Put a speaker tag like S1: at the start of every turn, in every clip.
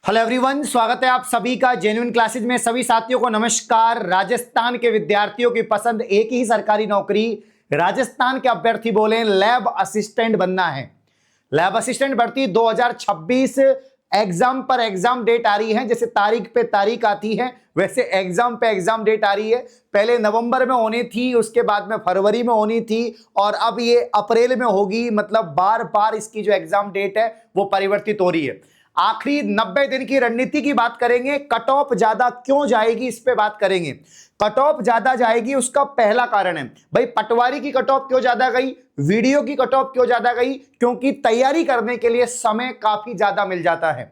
S1: Hello everyone, स्वागत है आप सभी का जेन्युइन क्लासेज में। सभी साथियों को नमस्कार। राजस्थान के विद्यार्थियों की पसंद एक ही सरकारी नौकरी, राजस्थान के अभ्यर्थी बोले लैब असिस्टेंट बनना है। लैब असिस्टेंट भर्ती 2026 एग्जाम पर एग्जाम डेट आ रही है। जैसे तारीख पे तारीख आती है वैसे एग्जाम पे एग्जाम डेट आ रही है। पहले नवंबर में होनी थी, उसके बाद में फरवरी में होनी थी और अब ये अप्रैल में होगी। मतलब बार बार इसकी जो एग्जाम डेट है वो परिवर्तित हो रही है। आखिरी 90 दिन की रणनीति की बात करेंगे। कट ऑफ ज्यादा क्यों जाएगी इस पे बात करेंगे। कट ऑफ ज्यादा जाएगी उसका पहला कारण है भाई, पटवारी की कट ऑफ क्यों ज्यादा गई, वीडियो की कट ऑफ क्यों ज्यादा गई, क्योंकि तैयारी करने के लिए समय काफी ज्यादा मिल जाता है।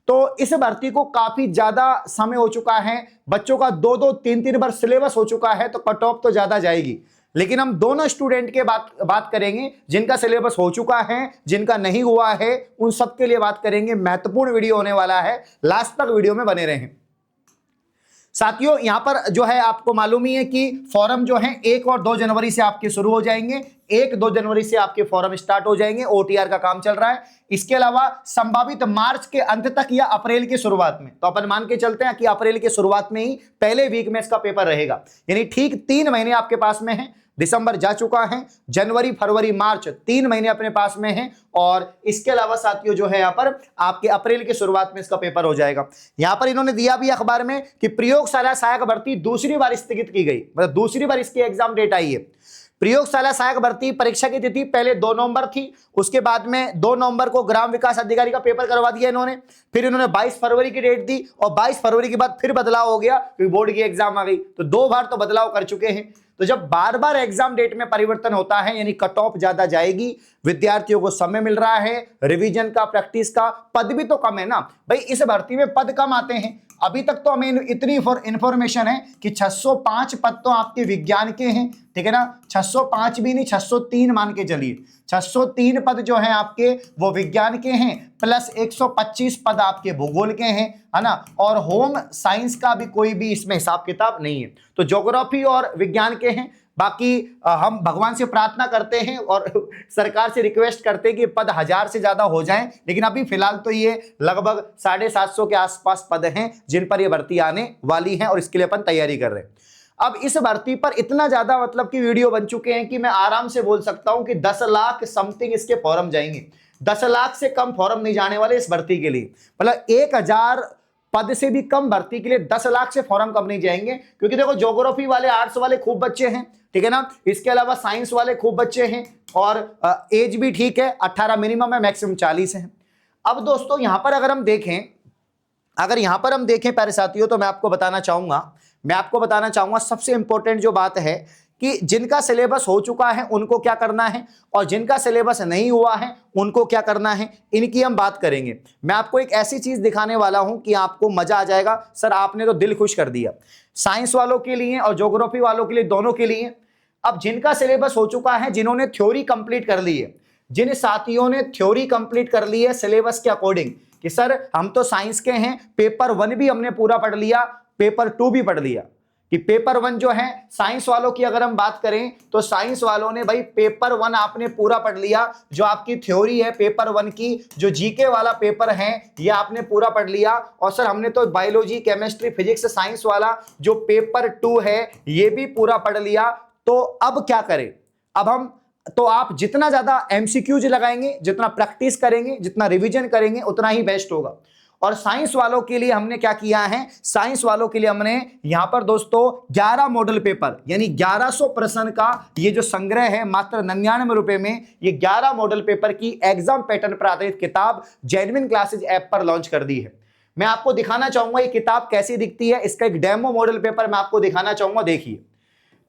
S1: तो इस भर्ती को काफी ज्यादा समय हो चुका है, बच्चों का 2-2 3-3 बार सिलेबस हो चुका है, तो कट ऑफ तो ज्यादा जाएगी। लेकिन हम दोनों स्टूडेंट के बात करेंगे, जिनका सिलेबस हो चुका है, जिनका नहीं हुआ है, उन सबके लिए बात करेंगे। महत्वपूर्ण वीडियो होने वाला है, लास्ट तक वीडियो में बने रहें। साथियों, यहां पर जो है आपको मालूम ही है कि फॉर्म जो है 1 और 2 जनवरी से आपके शुरू हो जाएंगे। 1-2 जनवरी से आपके फॉर्म स्टार्ट हो जाएंगे। ओटीआर का काम चल रहा है। इसके अलावा संभावित मार्च के अंत तक या अप्रैल की शुरुआत में, तो अपन मान के चलते हैं कि अप्रैल की शुरुआत में ही पहले वीक में इसका पेपर रहेगा। यानी ठीक 3 महीने आपके पास में है। दिसंबर जा चुका है, जनवरी फरवरी मार्च 3 महीने अपने पास में हैं। और इसके अलावा साथियों जो है यहाँ पर आपके अप्रैल की शुरुआत में इसका पेपर हो जाएगा। यहां पर इन्होंने दिया भी अखबार में कि प्रयोगशाला सहायक भर्ती दूसरी बार स्थगित की गई, मतलब दूसरी बार इसकी एग्जाम डेट आई है। प्रयोगशाला सहायक भर्ती परीक्षा की तिथि पहले 2 नवंबर थी, उसके बाद में 2 नवंबर को ग्राम विकास अधिकारी का पेपर करवा दिया इन्होंने। फिर इन्होंने 22 फरवरी की डेट दी और 22 फरवरी के बाद फिर बदलाव हो गया क्योंकि बोर्ड की एग्जाम आ गई। तो 2 बार तो बदलाव कर चुके हैं। तो जब बार बार एग्जाम डेट में परिवर्तन होता है यानी कट ऑफ ज्यादा जाएगी। विद्यार्थियों को समय मिल रहा है रिवीजन का, प्रैक्टिस का। पद भी तो कम है ना भाई, इस भर्ती में पद कम आते हैं। अभी तक तो हमें इतनी इंफॉर्मेशन है कि 605 पद तो आपके विज्ञान के हैं, ठीक है ना। 605 भी नहीं, 603 मान के चलिए। 603 पद जो हैं आपके वो विज्ञान के हैं, प्लस 125 पद आपके भूगोल के हैं, है ना। और होम साइंस का भी कोई भी इसमें हिसाब किताब नहीं है। तो ज्योग्राफी और विज्ञान के हैं। बाकी हम भगवान से प्रार्थना करते हैं और सरकार से रिक्वेस्ट करते हैं कि पद 1000 से ज्यादा हो जाएं। लेकिन अभी फिलहाल तो ये लगभग 750 के आसपास पद हैं जिन पर ये भर्ती आने वाली है और इसके लिए अपन तैयारी कर रहे हैं। अब इस भर्ती पर इतना ज्यादा मतलब कि वीडियो बन चुके हैं कि मैं आराम से बोल सकता हूं कि 10 लाख समथिंग इसके फॉर्म जाएंगे। 10 लाख से कम फॉर्म नहीं जाने वाले इस भर्ती के लिए। मतलब 1000 पद से भी कम भर्ती के लिए 10 लाख से फॉर्म कम नहीं जाएंगे। क्योंकि देखो ज्योग्राफी वाले, आर्ट्स वाले खूब बच्चे हैं, ठीक है ना। इसके अलावा साइंस वाले खूब बच्चे हैं और एज भी ठीक है, 18 मिनिमम है, मैक्सिमम 40 है। अब दोस्तों यहां पर अगर हम देखें प्यारे साथियों, तो मैं आपको बताना चाहूंगा सबसे इंपॉर्टेंट जो बात है कि जिनका सिलेबस हो चुका है उनको क्या करना है और जिनका सिलेबस नहीं हुआ है उनको क्या करना है, इनकी हम बात करेंगे। मैं आपको एक ऐसी चीज दिखाने वाला हूं कि आपको मजा आ जाएगा। सर आपने तो दिल खुश कर दिया, साइंस वालों के लिए और ज्योग्राफी वालों के लिए, दोनों के लिए। अब जिनका सिलेबस हो चुका है, जिन्होंने थ्योरी कंप्लीट कर ली है, जिन साथियों ने थ्योरी कंप्लीट कर ली है सिलेबस के अकॉर्डिंग कि सर हम तो साइंस के हैं, पेपर 1 भी हमने पूरा पढ़ लिया, पेपर 2 भी पढ़ लिया। कि पेपर 1 जो है साइंस वालों की अगर हम बात करें तो साइंस वालों ने भाई पेपर 1 आपने पूरा पढ़ लिया। जो आपकी थ्योरी है पेपर 1 की, जो जीके वाला पेपर है ये आपने पूरा पढ़ लिया। और सर हमने तो बायोलॉजी, केमिस्ट्री, फिजिक्स, साइंस वाला जो पेपर 2 है ये भी पूरा पढ़ लिया। तो अब क्या करें, आप जितना ज्यादा एमसीक्यूज लगाएंगे, जितना प्रैक्टिस करेंगे, जितना रिवीजन करेंगे उतना ही बेस्ट होगा। और साइंस वालों के लिए हमने क्या किया है, साइंस वालों के लिए हमने यहां पर दोस्तों 11 मॉडल पेपर यानी 1100 प्रश्न का ये जो संग्रह है मात्र 99 रुपए में, ये 11 मॉडल पेपर की एग्जाम पैटर्न पर आधारित किताब जेन्युइन क्लासेज ऐप पर लॉन्च कर दी है। मैं आपको दिखाना चाहूंगा ये किताब कैसी दिखती है। इसका एक डेमो मॉडल पेपर मैं आपको दिखाना चाहूंगा। देखिए,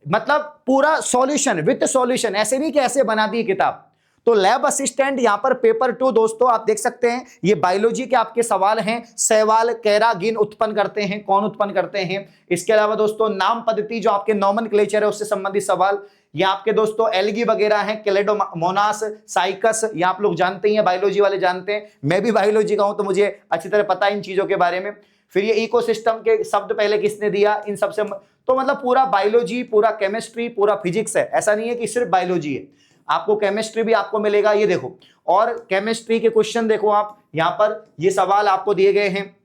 S1: मतलब पूरा सॉल्यूशन विद सॉल्यूशन, ऐसे नहीं कि ऐसे बना दी किताब। तो लैब असिस्टेंट यहां पर पेपर 2 दोस्तों आप देख सकते हैं, ये बायोलॉजी के आपके सवाल हैं। सवाल कैरागिन उत्पन्न करते हैं, कौन उत्पन्न करते हैं। इसके अलावा दोस्तों नाम पद्धति जो आपके नॉमेनक्लेचर है उससे संबंधित सवाल। ये आपके दोस्तों एल्गी वगैरह हैं, क्लेडोमोनास, साइकस, ये आप लोग जानते ही हैं, बायोलॉजी वाले जानते हैं। मैं भी बायोलॉजी का हूं तो मुझे अच्छी तरह पता है इन चीजों के बारे में। फिर ये इकोसिस्टम के शब्द पहले किसने दिया, इन सबसे। तो मतलब पूरा बायोलॉजी, पूरा केमिस्ट्री, पूरा फिजिक्स है। ऐसा नहीं है कि सिर्फ बायोलॉजी है, आपको केमिस्ट्री भी आपको मिलेगा। ये देखो, और केमिस्ट्री के क्वेश्चन देखो आप, यहां पर ये सवाल आपको दिए गए हैं।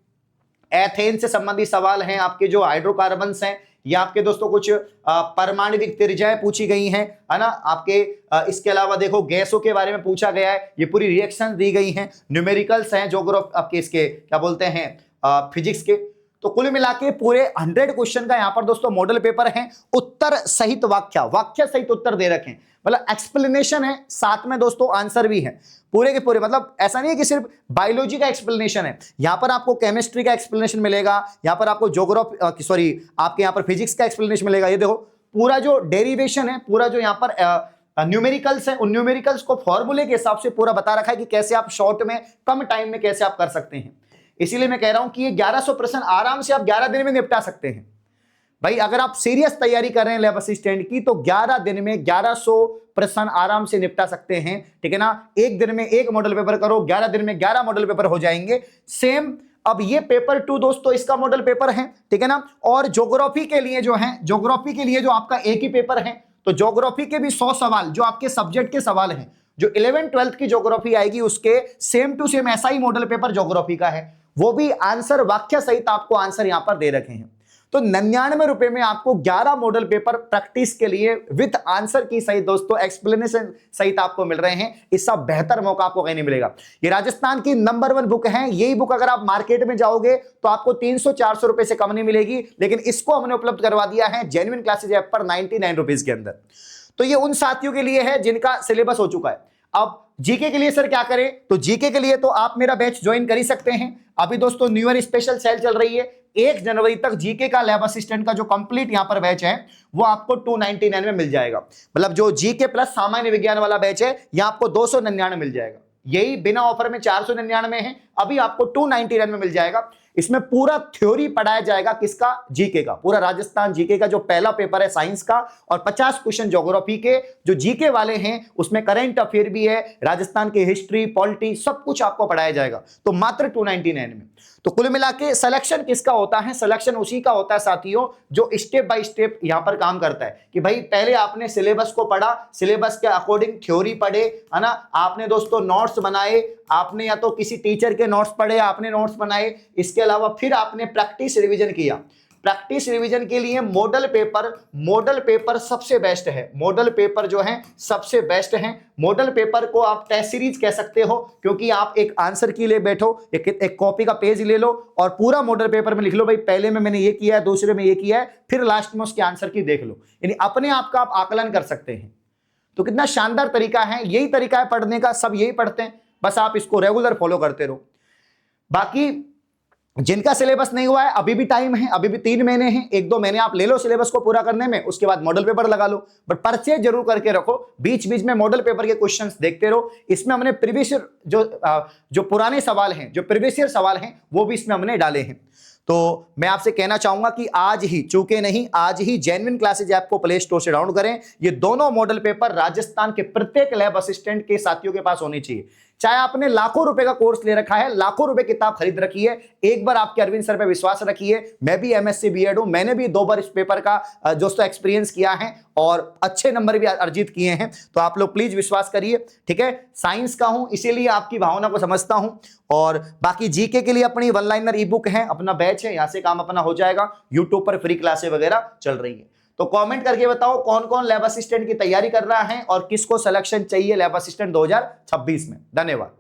S1: एथेन से संबंधित सवाल हैं, आपके जो हाइड्रोकार्बन्स हैं, ये आपके दोस्तों कुछ परमाणविक त्रिज्याएं पूछी गई हैं, है ना। आपके इसके अलावा देखो गैसों के बारे में पूछा गया है, ये पूरी रिएक्शन दी गई हैं, न्यूमेरिकल्स हैं ज्योग्राफी आपके इसके क्या बोलते हैं फिजिक्स के। तो कुल मिला के पूरे 100 क्वेश्चन का यहां पर दोस्तों मॉडल पेपर है, उत्तर सहित वाक्य सहित उत्तर दे रखे हैं, मतलब एक्सप्लेनेशन है, साथ में दोस्तों आंसर भी है पूरे के पूरे। मतलब ऐसा नहीं है कि सिर्फ बायोलॉजी का एक्सप्लेनेशन है, यहां पर आपको केमिस्ट्री का एक्सप्लेनेशन मिलेगा, यहां पर आपको ज्योग्राफी आपके यहां पर फिजिक्स का एक्सप्लेनेशन मिलेगा। ये देखो पूरा जो डेरिवेशन है, पूरा जो यहां पर न्यूमेरिकल्स है, उन न्यूमेरिकल्स को फॉर्मूले के हिसाब से पूरा बता रखा है कि कैसे आप शॉर्ट में कम टाइम में कैसे आप कर सकते हैं। इसीलिए मैं कह रहा हूं कि ये 1100 प्रश्न आराम से आप 11 दिन में निपटा सकते हैं। भाई अगर आप सीरियस तैयारी कर रहे हैं लैब असिस्टेंट की, तो 11 दिन में 1100 प्रश्न आराम से निपटा सकते हैं, ठीक है ना। एक दिन में एक मॉडल पेपर करो, 11 दिन में 11 मॉडल पेपर हो जाएंगे सेम। अब ये पेपर 2 दोस्तों इसका मॉडल पेपर है, ठीक है ना। और ज्योग्राफी के लिए जो है, ज्योग्राफी के लिए जो आपका एक ही पेपर है, तो ज्योग्राफी के भी 100 सवाल जो आपके सब्जेक्ट के सवाल हैं, जो 11th-12th की ज्योग्राफी आएगी उसके सेम टू सेम ऐसा ही मॉडल पेपर ज्योग्राफी का है, वो भी आंसर वाक्य सहित आपको आंसर यहां पर दे रखे हैं। तो 99 रुपए में आपको 11 मॉडल पेपर प्रैक्टिस के लिए विद आंसर की सहित दोस्तों एक्सप्लेनेशन सहित आपको मिल रहे हैं। इसका बेहतर मौका आपको कहीं नहीं मिलेगा। ये राजस्थान की नंबर 1 बुक है। यही बुक अगर आप मार्केट में जाओगे तो आपको 300-400 रुपए से कम नहीं मिलेगी, लेकिन इसको हमने उपलब्ध करवा दिया है जेन्युइन क्लासेज ऐप पर 99 रुपीज के अंदर। तो ये उन साथियों के लिए है जिनका सिलेबस हो चुका है। अब जीके के लिए सर क्या करें, तो जीके के लिए तो आप मेरा बैच ज्वाइन कर ही सकते हैं। अभी दोस्तों न्यू ईयर स्पेशल सेल चल रही है, 1 जनवरी तक जीके का लैब असिस्टेंट का जो कंप्लीट यहां पर बैच है वो आपको 299 में मिल जाएगा। मतलब जो जीके प्लस सामान्य विज्ञान वाला बैच है यहां आपको 299 मिल जाएगा। यही बिना ऑफर में 499 है, अभी आपको 299 में मिल जाएगा। इसमें पूरा थ्योरी पढ़ाया जाएगा, किसका, जीके का। पूरा राजस्थान जीके का जो पहला पेपर है साइंस का, और 50 क्वेश्चन ज्योग्राफी के जो जीके वाले हैं, उसमें करंट अफेयर भी है, राजस्थान की हिस्ट्री, पॉलिटी, सब कुछ आपको पढ़ाया जाएगा, तो मात्र 299 में। तो कुल मिला के सिलेक्शन किसका होता है, सिलेक्शन उसी का होता है साथियों जो स्टेप बाय स्टेप यहां पर काम करता है कि भाई पहले आपने सिलेबस को पढ़ा, सिलेबस के अकॉर्डिंग थ्योरी पढ़े, है ना, आपने दोस्तों नोट्स बनाए, आपने या तो किसी टीचर के नोट्स पढ़े, आपने नोट्स बनाए, इसके अलावा फिर आपने प्रैक्टिस रिवीजन किया। प्रैक्टिस रिवीजन के लिए मॉडल पेपर सबसे बेस्ट है। मॉडल पेपर जो है सबसे बेस्ट है। मॉडल पेपर को आप टेस्ट सीरीज कह सकते हो, क्योंकि आप एक आंसर की ले बैठो, एक कॉपी का पेज ले लो और पूरा मॉडल पेपर में लिख लो भाई पहले में मैंने ये किया है, दूसरे में ये किया है, फिर लास्ट में उसके आंसर की देख लो, यानी अपने आप का आप आकलन कर सकते हैं। तो कितना शानदार तरीका है, यही तरीका है पढ़ने का, सब यही पढ़ते हैं, बस आप इसको रेगुलर फॉलो करते रहो। बाकी जिनका सिलेबस नहीं हुआ है अभी भी टाइम है, अभी भी 3 महीने हैं, 1-2 महीने आप ले लो सिलेबस को पूरा करने में, उसके बाद मॉडल पेपर लगा लो। बट परचेज जरूर करके रखो, बीच बीच में मॉडल पेपर के क्वेश्चंस देखते रहो। इसमें हमने प्रीवियस जो पुराने सवाल हैं, जो प्रीवियस ईयर सवाल हैं, वो भी इसमें हमने डाले हैं। तो मैं आपसे कहना चाहूंगा कि आज ही, चूके नहीं, आज ही जेन्युइन क्लासेज ऐप को प्ले स्टोर से डाउनलोड करें। ये दोनों मॉडल पेपर राजस्थान के प्रत्येक लैब असिस्टेंट के साथियों के पास होने चाहिए। चाहे आपने लाखों रुपए का कोर्स ले रखा है, लाखों रुपए किताब खरीद रखी है, एक बार आपके अरविंद सर पे विश्वास रखिए। मैं भी एमएससी बीएड हूं, मैंने भी 2 बार इस पेपर का दोस्तों एक्सपीरियंस किया है और अच्छे नंबर भी अर्जित किए हैं। तो आप लोग प्लीज विश्वास करिए, ठीक है। साइंस का हूं इसीलिए आपकी भावना को समझता हूं। और बाकी जीके के लिए अपनी 1 लाइनर ई बुक है, अपना बैच है, यहां से काम अपना हो जाएगा। यूट्यूब पर फ्री क्लासें वगैरह चल रही है। तो कमेंट करके बताओ कौन कौन लैब असिस्टेंट की तैयारी कर रहा है और किसको सिलेक्शन चाहिए लैब असिस्टेंट 2026 में। धन्यवाद।